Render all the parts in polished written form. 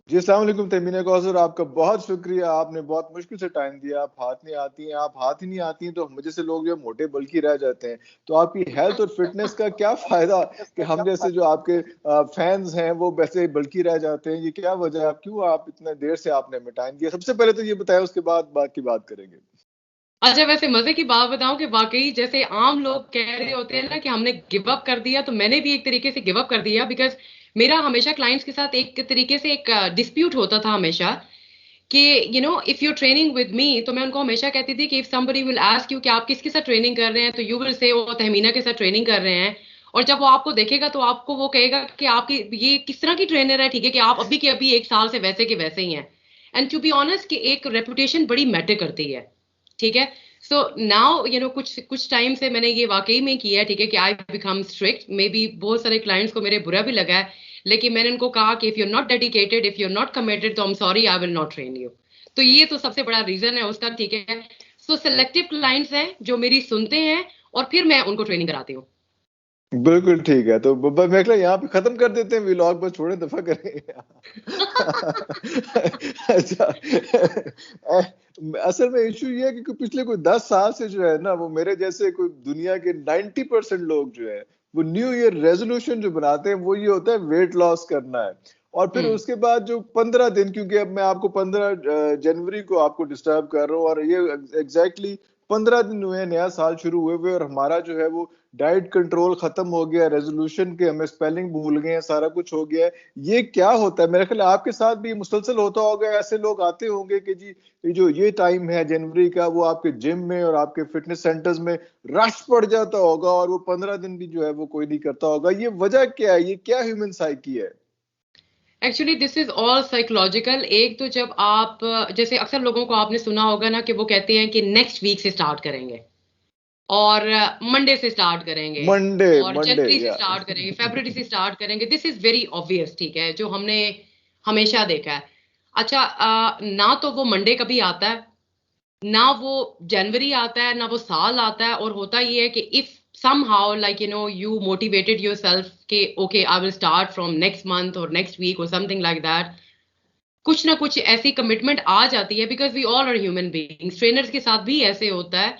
जी, अस्सलाम वालेकुम तहमीना कौसर, आपका बहुत शुक्रिया। आपने बहुत मुश्किल से टाइम दिया। आप हाथ ही नहीं आती हैं तो हम जैसे लोग जो है मोटे बल्कि रह जाते हैं। तो आपकी हेल्थ और फिटनेस का क्या फ़ायदा कि हम जैसे जो आपके फैन्स हैं वो वैसे बल्कि रह जाते हैं? ये क्या वजह है? क्यों आप इतने देर से आपने हमें टाइम दिया? सबसे पहले तो ये बताएँ, उसके बाद बाकी बात करेंगे। अच्छा, वैसे मजे की बात बताऊं कि वाकई जैसे आम लोग कह रहे होते हैं ना कि हमने गिव अप कर दिया, तो मैंने भी एक तरीके से गिव अप कर दिया। बिकॉज मेरा हमेशा क्लाइंट्स के साथ एक तरीके से एक डिस्प्यूट होता था हमेशा कि if you training with me, तो मैं उनको हमेशा कहती थी कि if somebody will ask you कि आप किसके साथ ट्रेनिंग कर रहे हैं, तो यू विल से वो तहमीना के साथ ट्रेनिंग कर रहे हैं। और जब वो आपको देखेगा तो आपको वो कहेगा कि आपकी ये किस तरह की ट्रेनर है, ठीक है, कि आप अभी के अभी एक साल से वैसे के वैसे ही हैं। एंड टू बी ऑनेस्ट कि एक रेपुटेशन बड़ी मैटर करती है, ठीक है। सो नाउ कुछ कुछ टाइम से मैंने ये वाकई में किया है, ठीक है, कि I become strict. May be बहुत सारे क्लाइंट्स को मेरे बुरा भी लगा है, लेकिन मैंने उनको कहा कि if you are not dedicated, if you are not committed, तो I am sorry, I will not train you. तो ये तो सबसे बड़ा रीजन है उसका, ठीक है। सो सिलेक्टिव क्लाइंट्स हैं जो मेरी सुनते हैं, और फिर मैं उनको ट्रेनिंग कराती हूँ। बिल्कुल ठीक है। तो मेरे ख्याल यहाँ पे खत्म कर देते हैं व्लॉग, बस छोड़े दफा करें। अच्छा। असल में इशू ये है कि पिछले कोई 10 साल से जो है ना, वो मेरे जैसे कोई दुनिया के 90% लोग जो है वो न्यू ईयर रेजोल्यूशन जो बनाते हैं वो ये होता है वेट लॉस करना है। और फिर हम्म। उसके बाद जो 15 दिन, क्योंकि अब मैं आपको 15 जनवरी को आपको डिस्टर्ब कर रहा हूँ और ये एग्जैक्टली 15 दिन हुए हैं नया साल शुरू हुए हुए, और हमारा जो है वो डाइट कंट्रोल खत्म हो गया, रेजोल्यूशन के हमें स्पेलिंग भूल गए हैं, सारा कुछ हो गया है। ये क्या होता है? मेरे ख्याल आपके साथ भी मुसलसल होता होगा, ऐसे लोग आते होंगे कि जी ये टाइम है जनवरी का, वो आपके जिम में और आपके फिटनेस सेंटर्स में रश पड़ जाता होगा और वो 15 दिन भी जो है वो कोई नहीं करता होगा। ये वजह क्या है? ये क्या ह्यूमन साइकी है? Actually this is all psychological. एक तो जब आप जैसे अक्सर लोगों को आपने सुना होगा ना कि वो कहते हैं कि नेक्स्ट वीक से स्टार्ट करेंगे, और मंडे से स्टार्ट करेंगे, मंडे और मंडे जनवरी से या स्टार्ट करेंगे, फरवरी से स्टार्ट करेंगे। दिस इज वेरी ऑब्वियस, ठीक है, जो हमने हमेशा देखा है। अच्छा, ना तो वो मंडे कभी आता है, ना वो जनवरी आता है, ना वो साल आता है। और होता ये है कि if somehow like you motivated yourself कि okay I will start from next month or next week or something like that, कुछ ना कुछ ऐसी कमिटमेंट आ जाती है, because we all are human beings. Trainers के साथ भी ऐसे होता है।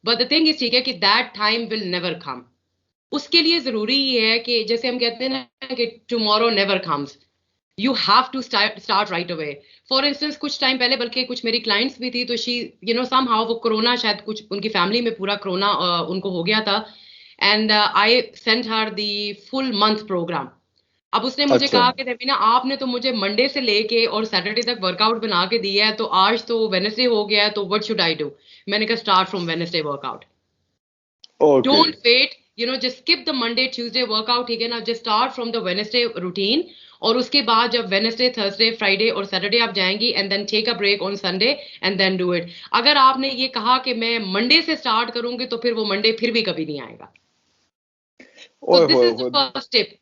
बट द थिंग इज, ठीक है, कि that time will never come. उसके लिए जरूरी ये है कि जैसे हम कहते हैं ना कि tomorrow never comes, you have to start right away. For instance कुछ टाइम पहले, बल्कि कुछ मेरी क्लाइंट्स भी थी, तो शी समहाउ वो कोरोना, शायद कुछ उनकी फैमिली में पूरा कोरोना उनको हो गया था। And I sent her the full month program. अब उसने मुझे अच्छा। कहा कि देवीना, आपने तो मुझे मंडे से लेके और सैटरडे तक वर्कआउट बना के दिया है, तो आज तो वेडनेसडे हो गया है, तो व्हाट शुड आई डू? मैंने कहा start from Wednesday workout. Okay. Don't wait, just skip the Monday Tuesday workout, ठीक है ना, just start from the Wednesday routine. और उसके बाद जब वेडनेसडे, थर्सडे, फ्राइडे और सैटरडे आप जाएंगी, and then take a break on Sunday, and then do it. अगर आपने ये कहा कि मैं मंडे से स्टार्ट करूंगी, तो फिर वो मंडे फिर भी कभी नहीं आएगा। तो ओए दिस होए इज द होए। First tip.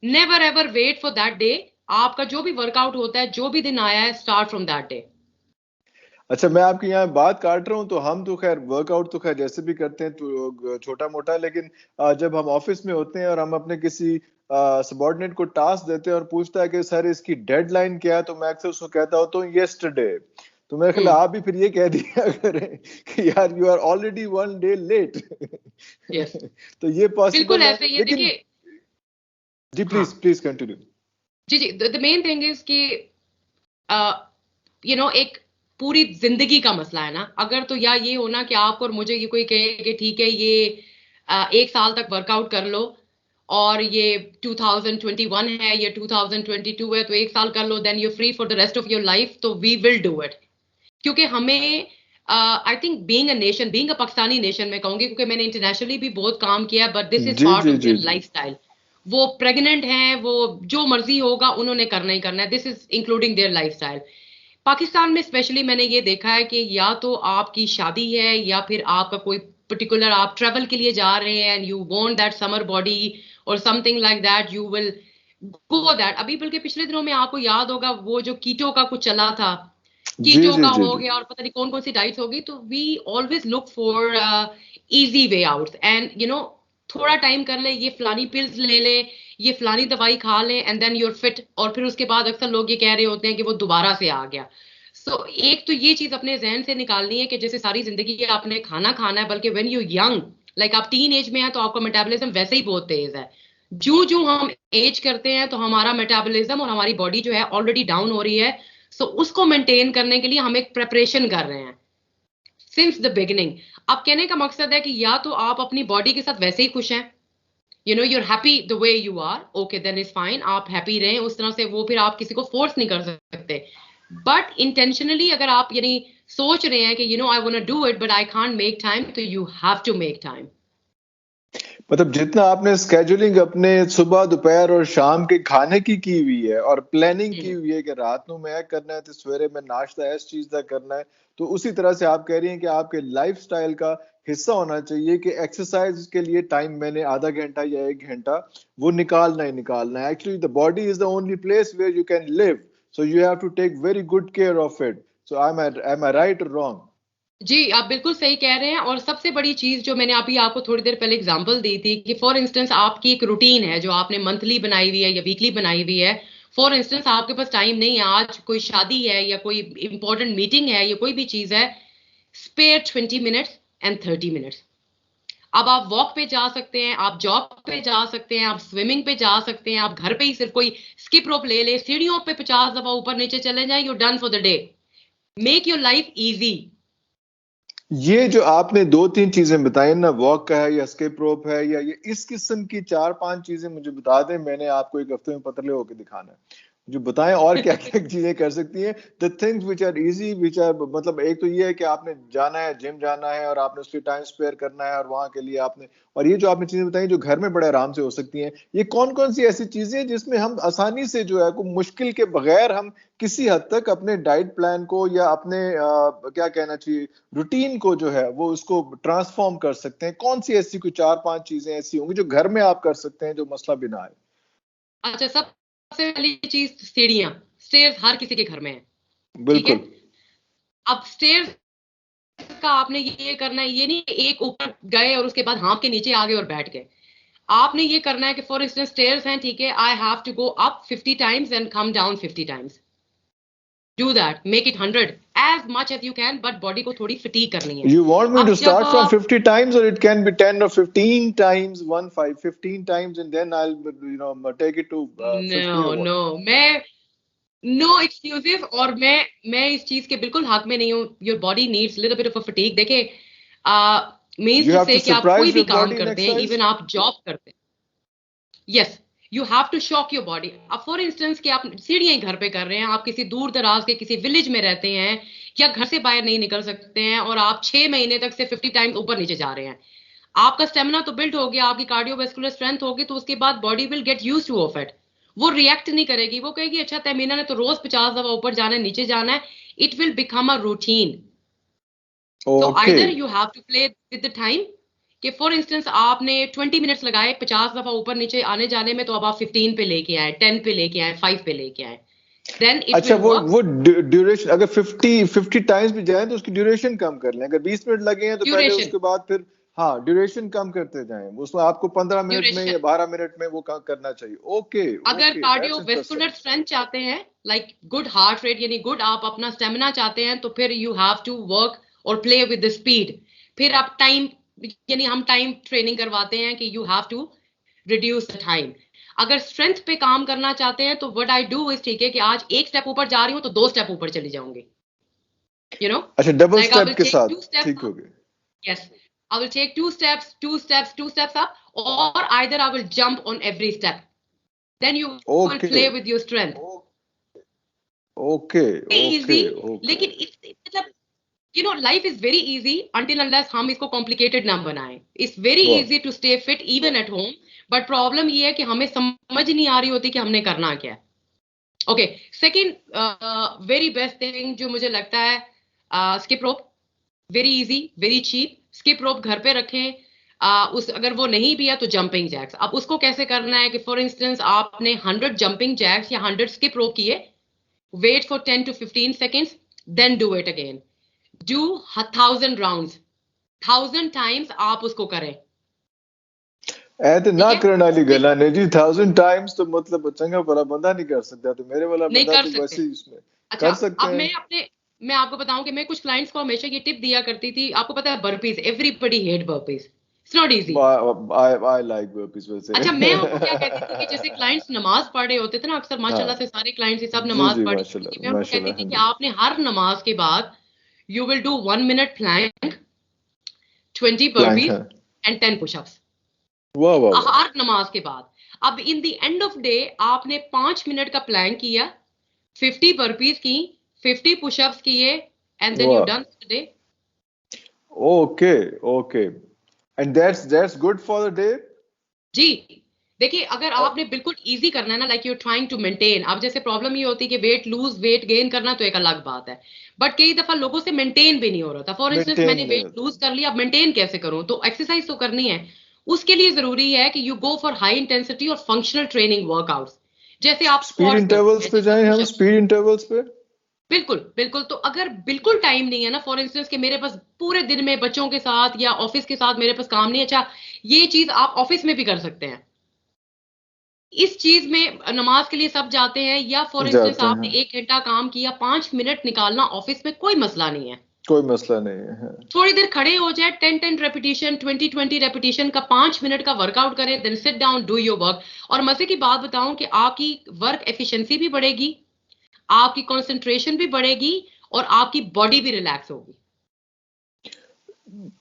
Never ever wait for that day. आपका जो भी वर्कआउट होता है, जो भी दिन आया है, स्टार्ट फ्रॉम दैट डे। अच्छा, मैं आपकी यहाँ बात काट रहा हूँ, तो हम तो खैर वर्कआउट तो खैर जैसे भी करते हैं तो छोटा मोटा, लेकिन जब हम ऑफिस में होते हैं और हम अपने किसी सबॉर्डिनेट को टास्क देते हैं और पूछता है कि सर इसकी डेडलाइन क्या है, तो मैं अक्सर उसको कहता होता हूँ येस्टरडे। तो मेरे ख्याल हम्म। आप भी फिर ये कह दिया करें कि यार you are already 1 day late. Yes, तो ये बिल्कुल पॉसिबल है, ऐसे ही है, लेकिन देखिए। जी हाँ, प्लीज प्लीज कंटिन्यू। जी जी, द मेन थिंग इज कि एक पूरी जिंदगी का मसला है ना। अगर तो या ये होना कि आपको और मुझे ये कोई कहे कि ठीक है, ये एक साल तक वर्कआउट कर लो, और ये 2021 है, ये 2022 है, तो एक साल कर लो, then you free for the rest of your life, तो वी विल डू इट। क्योंकि हमें, I think being a nation, being a Pakistani nation, मैं कहूंगी, क्योंकि मैंने इंटरनेशनली भी बहुत काम किया, बट दिस इज जी पार्ट जी ऑफ जी देयर जी। लाइफस्टाइल। वो प्रेग्नेंट हैं, वो जो मर्जी होगा उन्होंने करना ही करना है, this is including there lifestyle. Pakistan में स्पेशली मैंने ये देखा है कि या तो आपकी शादी है, या फिर आपका कोई पर्टिकुलर, आप ट्रेवल के लिए जा रहे हैं, and you want that summer body और something like that, you will go that. अभी बल्कि पिछले दिनों में आपको याद होगा वो जो कीटो का कुछ चला था, जी कीटो जी का जी हो जी। गया, और पता नहीं कौन कौन सी डाइट्स होगी। तो we always look for easy way out, and थोड़ा टाइम कर ले, ये फलानी पिल्स ले ले, ये फलानी दवाई खा ले, एंड देन यूर फिट। और फिर उसके बाद अक्सर लोग ये कह रहे होते हैं कि वो दोबारा से आ गया। सो एक तो ये चीज अपने जहन से निकालनी है कि जैसे सारी जिंदगी आपने खाना खाना है, बल्कि व्हेन यू यंग, लाइक आप टीन एज में हैं तो आपका मेटाबॉलिज्म वैसे ही बहुत तेज है। जो जो हम एज करते हैं तो हमारा मेटाबॉलिज्म और हमारी बॉडी जो है ऑलरेडी डाउन हो रही है। सो उसको मेंटेन करने के लिए हम एक प्रेपरेशन कर रहे हैं सिंस द बिगिनिंग। अब कहने का मकसद है कि या तो आप अपनी बॉडी के साथ वैसे ही खुश हैं, you know you're happy the way you are, okay then is fine, आप हैप्पी रहें उस तरह से, वो फिर आप किसी को फोर्स नहीं कर सकते। बट इंटेंशनली अगर आप यानी सोच रहे हैं कि you know I want to do it but I can't make time, तो you have to make time. मतलब जितना आपने स्केड्यूलिंग अपने सुबह दोपहर और शाम के खाने की हुई है और प्लानिंग की हुई है कि रात को मैं करना है तो सवेरे में नाश्ता इस चीज का करना है, तो उसी तरह से आप कह रही हैं कि आपके लाइफस्टाइल का हिस्सा होना चाहिए कि एक्सरसाइज के लिए टाइम मैंने आधा घंटा या 1 घंटा वो निकालना ही निकालना है। Actually the body is the only place where you can live, so you have to take very good care of it. So am I right or wrong? जी आप बिल्कुल सही कह रहे हैं। और सबसे बड़ी चीज जो मैंने अभी आपको थोड़ी देर पहले एग्जांपल दी थी कि फॉर इंस्टेंस आपकी एक रूटीन है जो आपने मंथली बनाई हुई है या वीकली बनाई हुई है। फॉर इंस्टेंस आपके पास टाइम नहीं है, आज कोई शादी है या कोई इंपॉर्टेंट मीटिंग है या कोई भी चीज है, स्पेयर 20 मिनट्स एंड 30 मिनट्स। अब आप वॉक पे जा सकते हैं, आप जॉब पे जा सकते हैं, आप स्विमिंग पे जा सकते हैं, आप घर पे ही सिर्फ कोई स्किप रोप ले ले, सीढ़ियों पे 50 दफा ऊपर नीचे चले जाए, you done for the day. Make your life easy. ये जो आपने 2-3 चीजें बताई ना, वॉक का है या स्किप रोप है या ये इस किस्म की 4-5 चीजें मुझे बता दें, मैंने आपको एक हफ्ते में पतले होके दिखाना है। जो बताएं और क्या क्या चीजें कर सकती हैं, the things which are easy, which are, मतलब एक तो ये है कि आपने जाना है, जिम जाना है और आपने उसके टाइम स्पेयर करना है और वहां के लिए आपने, और ये जो आपने चीजें बताई जो घर में बड़े आराम से हो सकती हैं, ये कौन कौन सी ऐसी चीजें हैं जिसमें हम आसानी से जो है कोई मुश्किल के बगैर हम किसी हद तक अपने डाइट प्लान को या अपने क्या कहना चाहिए रूटीन को जो है वो उसको ट्रांसफॉर्म कर सकते हैं? कौन सी ऐसी कोई 4-5 चीजें ऐसी होंगी जो घर में आप कर सकते हैं जो मसला भी ना आए? अच्छा, सबसे पहली चीज सीढ़ियां, स्टेयर्स हर किसी के घर में है, ठीक है। बिल्कुल। अब स्टेयर्स का आपने ये करना है, ये नहीं एक ऊपर गए और उसके बाद हाँप के नीचे आ गए और बैठ गए। आपने ये करना है कि फॉर इंस्टेंस स्टेयर्स हैं, ठीक है, I have to go up 50 times and come down 50 times. Do that, make it 100 as much as you can, but body को थोड़ी फटीग करनी है। You want me to अब जब start from 50 times, or it can be 10 or 15 times, 15 times, and then I'll, take it to 50 or no what? No मैं no excuses, और मैं इस चीज के बिल्कुल हक में नहीं हूँ। Your body needs little bit of a fatigue. देखे मीन्स You टू have से to कि आप कोई surprise भी your काम body in करते हैं, exercise. इवन आप जॉब करते हैं, yes you have to shock your body. अब फॉर इंस्टेंस कि आप सीढ़ियां घर पे कर रहे हैं, आप किसी दूर दराज के किसी विलेज में रहते हैं या घर से बाहर नहीं निकल सकते हैं और आप 6 महीने तक से 50 टाइम्स ऊपर नीचे जा रहे हैं। आपका स्टेमिना तो बिल्ड हो गया, आपकी कार्डियोवास्कुलर स्ट्रेंथ होगी, तो उसके बाद body will get used two of it. वो रिएक्ट नहीं करेगी, वो कहेगी अच्छा तहमीना ने तो रोज 50 दफा ऊपर जाना है नीचे जाना है। It will become a routine. So either Okay. You have to play with the time कि फॉर इंस्टेंस आपने 20 मिनट्स लगाए 50 दफा ऊपर नीचे आने जाने में, तो अब आप 15 पे लेके आए, 10 पे लेके आए, 5 पे लेके आए, देन इट अच्छा, विल वो वर्क। वो ड्यूरेशन अगर 50 टाइम्स भी जाए तो उसकी ड्यूरेशन कम कर लें। अगर 20 मिनट लगे हैं तो पहले ड्यूरेशन, उसके बाद फिर, हाँ, ड्यूरेशन कम करते जाएं। उसमें आपको 15 मिनट में या ड्यूरेशन। 12 मिनट में वो करना चाहिए। ओके। अगर okay, that's cardiovascular interesting. Strength चाहते हैं, लाइक गुड हार्ट रेट यानी गुड आप अपना स्टेमिना चाहते हैं, तो फिर यू हैव टू वर्क और प्ले विद द स्पीड। फिर आप टाइम यानी हम टाइम ट्रेनिंग करवाते हैं कि you have to reduce the time. अगर स्ट्रेंथ पे काम करना चाहते हैं तो व्हाट आई डू इज, ठीक है, कि आज एक स्टेप ऊपर जा रही हूँ तो 2 स्टेप ऊपर चली जाऊंगी, यू नो, अच्छा, double like I step will के टेक साथ 2 स्टेप्स ठीक हो अप, गए। yes, I will take 2 steps, 2 steps, 2 steps up, or either I will jump on every step. Then you will okay. play with your strength. Okay. Okay. Easy, okay. लेकिन मतलब you know life is very easy until unless हम इसको complicated ना बनाएं. It's very वाह। easy to stay fit even at home, but problem ये है कि हमें समझ नहीं आ रही होती कि हमने करना क्या है. Okay, second very best thing जो मुझे लगता है, skip rope, very easy, very cheap. skip rope घर पे रखें. उस अगर वो नहीं भी है तो जंपिंग जैक्स. अब उसको कैसे करना है कि फॉर इंस्टेंस आपने 100 जंपिंग जैक्स या 100 skip rope किए, wait for 10 to 15 seconds, then do it again. Do 1000 rounds, 1000 times आप उसको करें. ऐ ते ना ठीक है, करने वाली उसमें गल्ला ने जी 1000 टाइम्स तो मतलब चंगा भला बंदा नहीं कर सकता, तो मेरे वाला नहीं बंदा कर तो सकते। वैसे ही इसमें अच्छा, कर सकते अब हैं। मैं आपको बताऊं कि मैं कुछ क्लाइंट्स को हमेशा ये टिप दिया करती थी। आपको पता है burpees, everybody hate burpees, it's not easy. I like burpees अच्छा, मैं वैसे। उनको क्या कहती थी कि जैसे क्लाइंट्स नमाज पढ़ रहे होते थे ना, अक्सर माशाल्लाह हाँ से सारे क्लाइंट्स ही सब जी नमाज जी, पढ़ रहे होते थे, माशाल्लाह मैं उनको कहती माशाल्लाह, थी हाँ कि जी। आपने हर नमाज के बाद you will do 1 minute plank, 20 plank burpees है। एंड 10 पुशअप्स वाह वाह वाह। हर नमाज के बाद। अब in the end of day आपने 5 मिनट का प्लैंक किया, 50 बर्पीज की, 50 पुशअप्स किए, एंड देन यू वाह। Done day. Okay okay, and that's good for the day. जी, देखिए अगर आपने बिल्कुल इजी करना है ना, like you trying to maintain, अब जैसे प्रॉब्लम ये होती है कि वेट लूज वेट गेन करना तो एक अलग बात है, बट कई दफा लोगों से मेंटेन भी नहीं हो रहा था। फॉर इंस्टेंस मेंटेन मैंने नहीं वेट होता। लूज कर लिया, अब मेंटेन कैसे करूं? तो एक्सरसाइज तो करनी है। उसके लिए जरूरी है कि you go for high intensity और फंक्शनल ट्रेनिंग वर्कआउट्स। जैसे आप स्पीड स्क्वाट्स करते इंटरवल्स हैं, पे जैसे जाएं हम, पुशअप्स। स्पीड इंटरवल्स पे। बिल्कुल बिल्कुल, तो अगर बिल्कुल टाइम नहीं है ना, फॉर इंस्टेंस कि मेरे पास पूरे दिन में बच्चों के साथ या ऑफिस के साथ मेरे पास काम नहीं है, अच्छा ये चीज आप ऑफिस में भी कर सकते हैं। इस चीज में नमाज के लिए सब जाते हैं, या फॉर इंस्टेंस जाते आपने हैं। 1 घंटा काम किया, 5 मिनट निकालना ऑफिस में कोई मसला नहीं है। कोई मसला नहीं है। थोड़ी देर खड़े हो जाए, 10 रेपिटेशन, 20 रेपिटेशन का 5 मिनट का वर्कआउट करें, then sit down, do your work. और मजे की बात बताऊं कि आपकी वर्क एफिशिएंसी भी बढ़ेगी, आपकी कंसंट्रेशन भी बढ़ेगी, और आपकी बॉडी भी रिलैक्स होगी।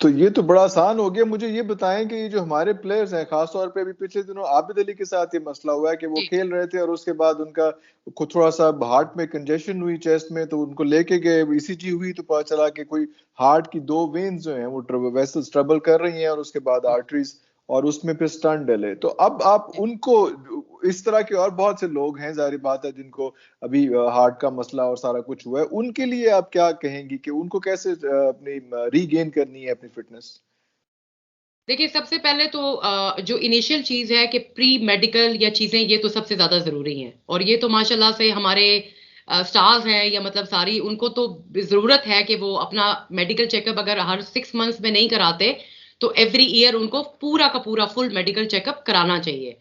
तो ये तो बड़ा आसान हो गया। मुझे ये बताएं कि ये जो हमारे प्लेयर्स हैं, खास तौर पे अभी पिछले दिनों आबिद अली के साथ ये मसला हुआ है कि वो जी खेल रहे थे और उसके बाद उनका को थोड़ा सा हार्ट में कंजेशन हुई चेस्ट में, तो उनको लेके गए, ईसीजी हुई तो पता चला कि कोई हार्ट की 2 वेन्स जो हैं वो वेसल्स ट्रबल कर रही हैं, और उसके बाद आर्टरीज, और उसमें फिर स्टंट डले। तो अब आप उनको, इस तरह के और बहुत से लोग हैं जाहिर बात है जिनको अभी हार्ट का मसला और सारा कुछ हुआ है, उनके लिए आप क्या कहेंगी कि उनको कैसे अपनी रीगेन करनी है अपनी फिटनेस? देखिए, सबसे पहले तो जो इनिशियल चीज है कि प्री मेडिकल या चीजें, ये तो सबसे ज्यादा जरूरी हैं, और ये तो माशाल्लाह से हमारे स्टार्स हैं, या मतलब सारी उनको तो जरूरत है कि वो अपना मेडिकल चेकअप अगर हर 6 मंथ्स में नहीं कराते तो एवरी ईयर उनको पूरा का पूरा फुल मेडिकल चेकअप कराना चाहिए।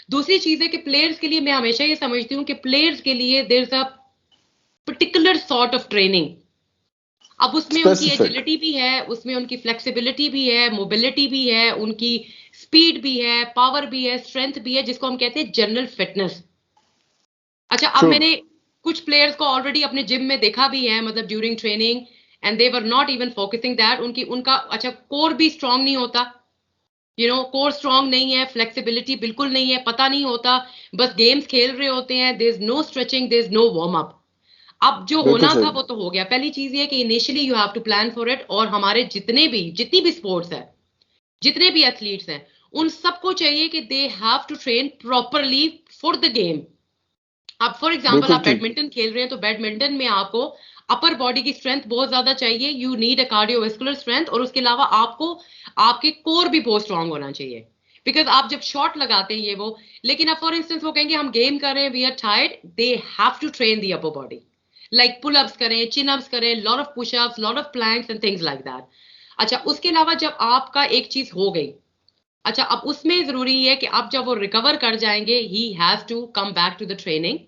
दूसरी चीज है कि प्लेयर्स के लिए मैं हमेशा ये समझती हूँ कि प्लेयर्स के लिए there is a particular sort of training. अब उसमें उनकी स्पेसिफिक। एजिलिटी भी है, उसमें उनकी फ्लेक्सिबिलिटी भी है, मोबिलिटी भी है, उनकी स्पीड भी है, पावर भी है, स्ट्रेंथ भी है, जिसको हम कहते हैं जनरल फिटनेस। अच्छा, अब ट्रू। मैंने कुछ प्लेयर्स को ऑलरेडी अपने जिम में देखा भी है, मतलब during training, and they were not even focusing that, उनकी उनका अच्छा कोर भी स्ट्रांग नहीं होता, कोर स्ट्रांग नहीं है, फ्लेक्सिबिलिटी बिल्कुल नहीं है, पता नहीं होता, बस गेम्स खेल रहे होते हैं, there is no stretching, there is no warm up. अब जो बिल्कुल होना था सही। वो तो हो गया। पहली चीज ये कि initially you have to plan for it, और हमारे जितनी भी स्पोर्ट्स है, जितने भी एथलीट्स हैं, उन सबको चाहिए कि they have to train properly for the game. अब फॉर एग्जांपल बिल्कुल आप ठीक। बैडमिंटन खेल रहे हैं, तो बैडमिंटन में आपको अपर बॉडी की स्ट्रेंथ बहुत ज्यादा चाहिए, you need a cardiovascular strength, और उसके अलावा आपको आपके कोर भी बहुत स्ट्रांग होना चाहिए, बिकॉज आप जब शॉट लगाते हैं ये वो, लेकिन अब फॉर इंस्टेंस वो कहेंगे हम गेम कर रहे हैं, we are tired, they have to train the upper body, like pull ups करें, चिन अप्स करें, lot of pushups, lot of planks and things like that. अच्छा, उसके अलावा जब आपका एक चीज हो गई, अच्छा अब उसमें जरूरी है कि अब जब वो रिकवर कर जाएंगे, he has to come back to the training,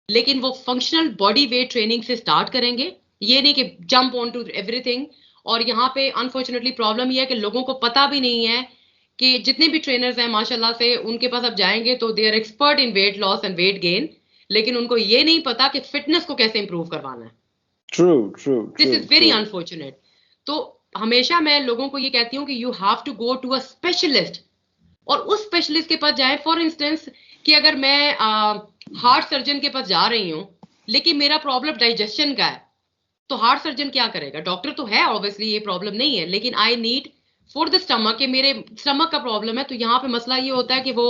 लेकिन वो फंक्शनल बॉडी वेट ट्रेनिंग से स्टार्ट करेंगे, ये नहीं कि जंप ऑन टू एवरीथिंग। और यहाँ पे अनफॉर्चुनेटली प्रॉब्लम ये है कि लोगों को पता भी नहीं है कि जितने भी ट्रेनर्स हैं माशाल्लाह से, उनके पास अब जाएंगे तो they are expert in weight loss and weight gain, लेकिन उनको ये नहीं पता कि फिटनेस को कैसे इंप्रूव करवाना है। True true this true is very true. Unfortunate. तो हमेशा मैं लोगों को ये कहती हूँ कि you have to go to a specialist, और उस स्पेशलिस्ट के पास जाए। फॉर इंस्टेंस कि अगर मैं हार्ट सर्जन के पास जा रही हूँ, लेकिन मेरा प्रॉब्लम डाइजेशन का है, तो हार्ट सर्जन क्या करेगा? डॉक्टर तो है ऑब्वियसली, ये प्रॉब्लम नहीं है, लेकिन I need for the stomach, कि मेरे स्टमक का प्रॉब्लम है, तो यहाँ पे मसला ये होता है कि वो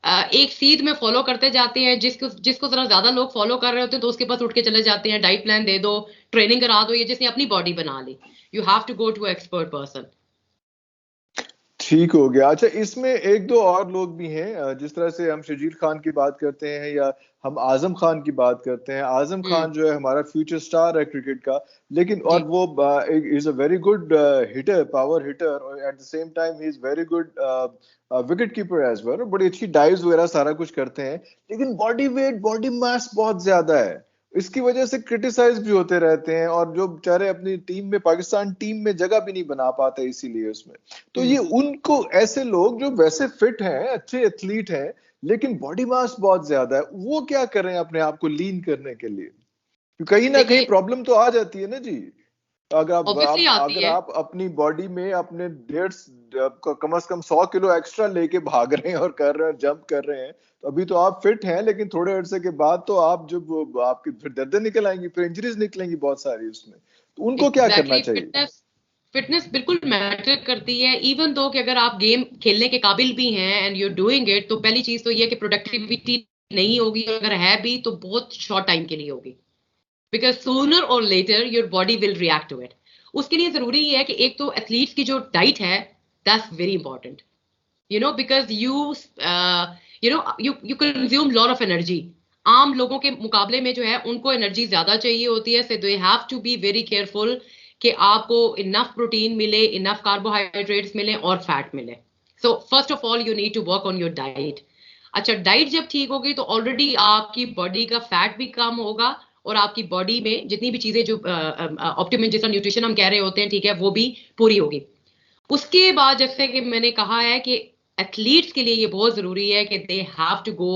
एक सीध में फॉलो करते जाते हैं, जिसको जिसको जरा ज्यादा लोग फॉलो कर रहे होते हैं, तो उसके पास उठ के चले जाते हैं, डाइट प्लान दे दो, ट्रेनिंग करा दो, ये जिसने अपनी बॉडी बना ली। You have to go to expert person. ठीक हो गया। अच्छा, इसमें एक दो और लोग भी हैं, जिस तरह से हम शजील खान की बात करते हैं या हम आजम खान की बात करते हैं। आजम खान जो है हमारा फ्यूचर स्टार है क्रिकेट का, लेकिन जी और वो is a very good hitter, power hitter, और एट द सेम टाइम ही is very good wicket keeper as well, बड़ी अच्छी डाइव्स वगैरह सारा कुछ करते हैं, लेकिन बॉडी वेट, बॉडी मास बहुत ज्यादा है। इसकी वजह से क्रिटिसाइज भी होते रहते हैं, और जो बेचारे अपनी टीम में, पाकिस्तान टीम में जगह भी नहीं बना पाते इसीलिए उसमें। तो ये उनको, ऐसे लोग जो वैसे फिट हैं, अच्छे एथलीट हैं, लेकिन बॉडी मास बहुत ज्यादा है, वो क्या करें अपने आप को लीन करने के लिए? कहीं ना कहीं देखिए, प्रॉब्लम तो आ जाती है ना जी। ऑब्वियसली आती अगर है। आप अपनी बॉडी में अपने कम से कम 100 किलो एक्स्ट्रा लेके भाग रहे हैं और कर रहे हैं, जंप कर रहे हैं, तो अभी तो आप फिट हैं, लेकिन थोड़े अरसे के बाद तो आप जब आपकी फिर दर्दें निकल आएंगी, फिर इंजरीज निकलेंगी बहुत सारी उसमें, तो उनको क्या करना एग्जैक्टली, चाहिए? फिटनेस फिटनेस बिल्कुल मैटर करती है। इवन दो कि अगर आप गेम खेलने के काबिल भी हैं एंड यू डूइंग इट, तो पहली चीज तो ये है कि प्रोडक्टिविटी नहीं होगी, अगर है भी तो बहुत शॉर्ट टाइम के लिए होगी, बिकॉज सूनर और later your body will react to it. उसके लिए जरूरी है कि एक तो एथलीट्स की जो डाइट है, that's very important, because you consume lot of energy। आम लोगों के मुकाबले में जो है उनको एनर्जी ज्यादा चाहिए होती है, so they have to be very careful कि आपको इनफ प्रोटीन मिले, इनफ कार्बोहाइड्रेट्स मिले और फैट मिले। So first of all you need to work on your diet. अच्छा, डाइट जब ठीक होगी तो ऑलरेडी आपकी बॉडी का फैट भी कम होगा, और आपकी बॉडी में जितनी भी चीजें जो ऑप्टिमम जिसका न्यूट्रिशन हम कह रहे होते हैं, ठीक है, वो भी पूरी होगी। उसके बाद जैसे कि मैंने कहा है कि एथलीट्स के लिए ये बहुत जरूरी है कि they have to go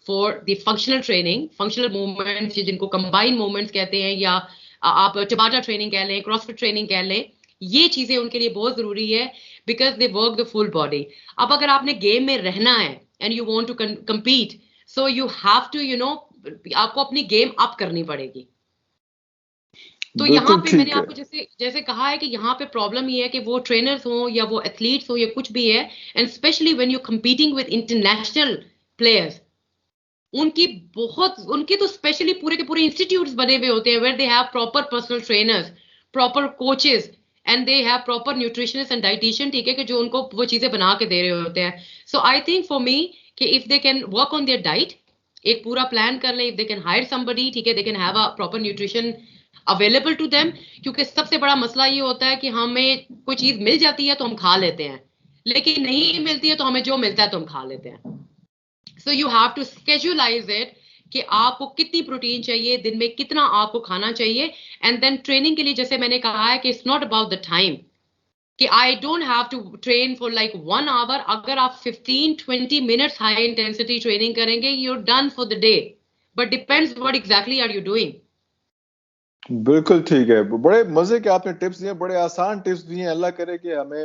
for the functional training, functional movements जिनको कंबाइंड मूवमेंट्स कहते हैं, या आप टबाटा ट्रेनिंग कह लें, क्रॉसफिट ट्रेनिंग कह लें, ये चीजें उनके लिए बहुत जरूरी है, because they work the full body. अब अगर आपने गेम में रहना है and you want to compete, so you have to आपको अपनी गेम अप करनी पड़ेगी। तो यहाँ बिल्कुल पे मैंने ठीक है। आपको जैसे जैसे कहा है कि यहाँ पे प्रॉब्लम ये है कि वो ट्रेनर्स हो या वो एथलीट्स हो या कुछ भी है, and specially when you competing with international players, उनकी तो स्पेशली पूरे के पूरे इंस्टीट्यूट्स बने हुए होते हैं, where they have proper personal trainers, proper coaches, and they have proper nutritionist and dietitian, ठीक है, कि जो उनको वो चीजें बना के दे रहे होते हैं। सो आई थिंक फॉर मी कि if they can work on their diet, एक पूरा प्लान कर ले, if they can hire somebody, ठीक है, they can have a proper nutrition available to them. क्योंकि सबसे बड़ा मसला ये होता है कि हमें कोई चीज मिल जाती है तो हम खा लेते हैं, लेकिन नहीं मिलती है तो हमें जो मिलता है तो हम खा लेते हैं। So you have to schedulize it कि आपको कितनी प्रोटीन चाहिए, दिन में कितना आपको खाना चाहिए, एंड देन ट्रेनिंग के लिए जैसे मैंने कहा है कि it's not about the time, कि I don't have to train for like 1 hour. अगर आप 15-20 मिनट्स हाई इंटेंसिटी ट्रेनिंग करेंगे, you're done for the day, but depends what exactly are you doing. बिल्कुल ठीक है। बड़े मजे के आपने टिप्स दिए, बड़े आसान टिप्स दिए। अल्लाह करे कि हमें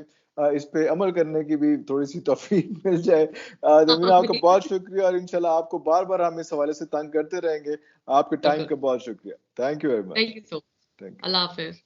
इस पे अमल करने की भी थोड़ी सी तौफीक मिल जाए। जमीन, आपका बहुत शुक्रिया, और इंशाल्लाह आपको बार बार हम इस हवाले से तंग करते रहेंगे। आपके टाइम का बहुत शुक्रिया। Thank you very much. Thank you so much. Thank you. Allah Hafiz.